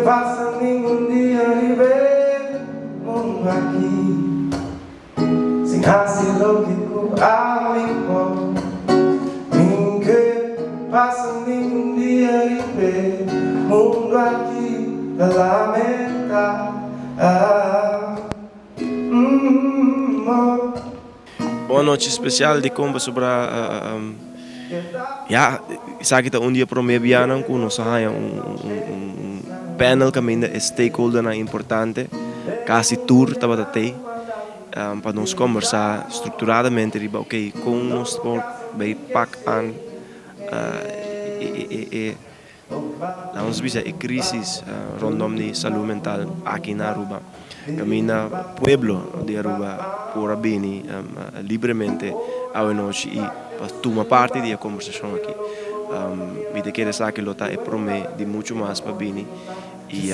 passa nenhum dia e vê mundo aqui sem hasil lógico amigo. Ninguém passa nenhum dia e vê mundo aqui a lamentar. Uma noite especial de comba sobre sabe que um dia para mim bianam com nós panel que ainda stakeholder na importante quase tour tava até para nós conversar estruturadamente riba ok com nós por bem pack an nós bisa a crise rondom de saúde mental aqui na Aruba. Camina pueblo de Aruba por bene livremente a noite e para tomar parte da conversação aqui. Me quer dizer que lota é promete de muito mais para bene e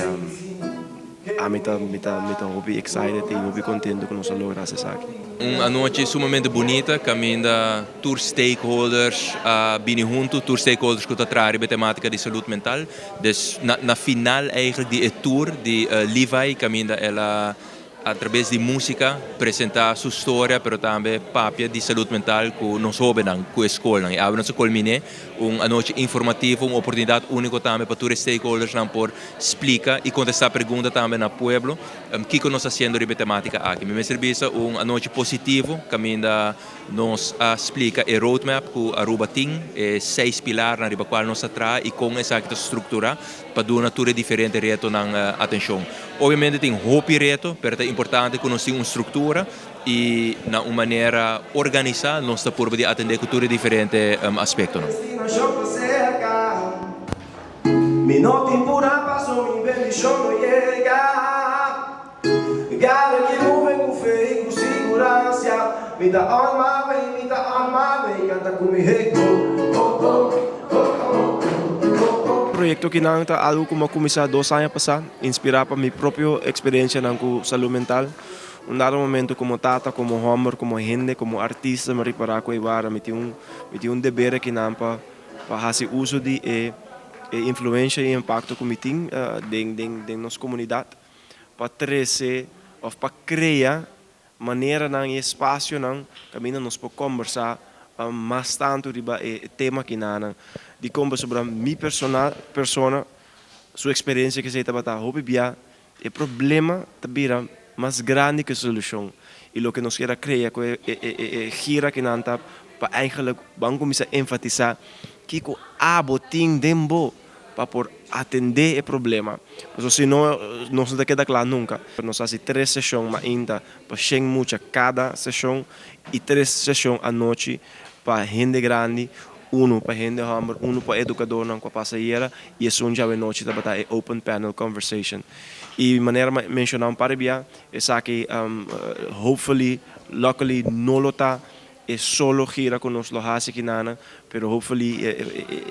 me tá hobby excited e hobby contento que nós logramos isso aqui. Uma noite sumamente bonita, caminha tour stakeholders bem junto, tour stakeholders que tratam a temática de saúde mental. Dus na final eigenlijk die tour de Levi caminha ela através de música apresentar sua história, pero também papia de saúde mental que nós jovens com a escola. E agora nós culmine uma noite informativa, uma oportunidade única também para todos os stakeholders por explicar e contestar perguntas também no pueblo. Que nós fazendo de temática aqui? Me serviço uma noite positiva, que ainda nos explica a roadmap que a Aruba tem, 6 pilares na qual nós atrás e com essa estrutura para dar uma tour diferente reto na atenção. Obviamente tem hobby reto, mas é importante que nós tenhamos uma estrutura e na uma maneira organizada nós estamos por atender cultura diferentes aspectos. Mi notte in pura passo mi bendiciono llega. Gare que muove com fé e com segurança. Me dá alma bem, canta comigo. Proyecto que nang ta algo como começar 2 anos passar, inspirar para minha própria experiência na saúde mental. Um dado momento como tata, como homer, como gente, como artista, me reparar com ivara, me tinha dever que não para fazer uso de influência e impacto que me tem de nossa comunidade, para trazer ou para criar maneira na espaço não caminho nós para conversar mais tanto de tema que não de conversar sobre minha persona sua experiência que você está batendo hobby bia o problema tabira mais grande que a solução e o que nós quer criar é gira que não tá para eigenlijk vamos começar a enfatizar que o abotim dembo para por atender o problema. Porque senão não se queda claro nunca. Nós fazemos 3 sessões ainda para chegar muito cada sessão e 3 sessões à noite para gente grande, para gente hammer, para educador não com passageira e a sonja à noite para a open panel conversation. E maneira mencionar para bia é que hopefully, luckily, não lota é solo gira com nós lohasi que nana, pero hopefully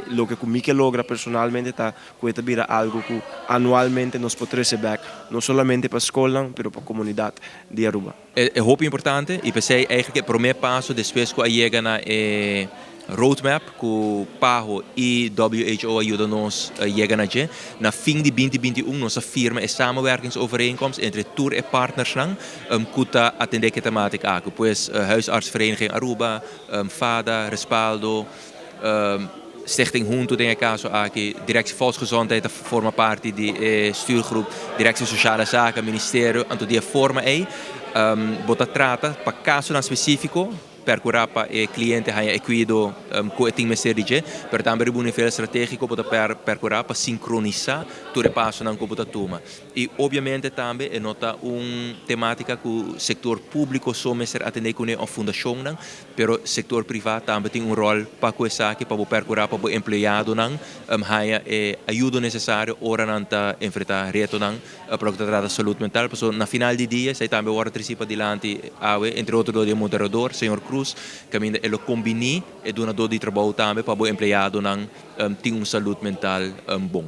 lo que comigo logra personalmente tá que vira algo que anualmente nos pode receber não somente para a escola, pero para a comunidade de Aruba. É muito importante e pensei eigenlijk o primeiro passo depois que chega na roadmap que o PAHO e WHO ajuda-nos a chegar na fim de 2021 nossa firma é samenwerkingsovereenkomst entre tour e partners que atender a temática aqui, pois huisartsvereniging Aruba, FADA, Respaldo, Stichting Junto tem caso aqui, Direção Volksgezondheid forma parte de stuurgroep, Direção Sociale Zaken, Ministério, anto dia forma bota trata para caso específico percurar para o cliente hanya equido com tem messerige, per também um nível estratégico para percurar para sincronizar todo o passo na computa toma. E obviamente também é nota temática que o setor público só messer atender com uma fundação não, pero setor privado também tem rol para coisa que para percurar para o empregado não, hanya ajuda necessária ora não tá enfrentar reto não, para tratar da saúde mental, porque na final de dia sai também ora participa dilante entre outros do moderador, senhor Cruz que ele combina e dona do de trabalho também para o empregado não ter uma saúde mental bom.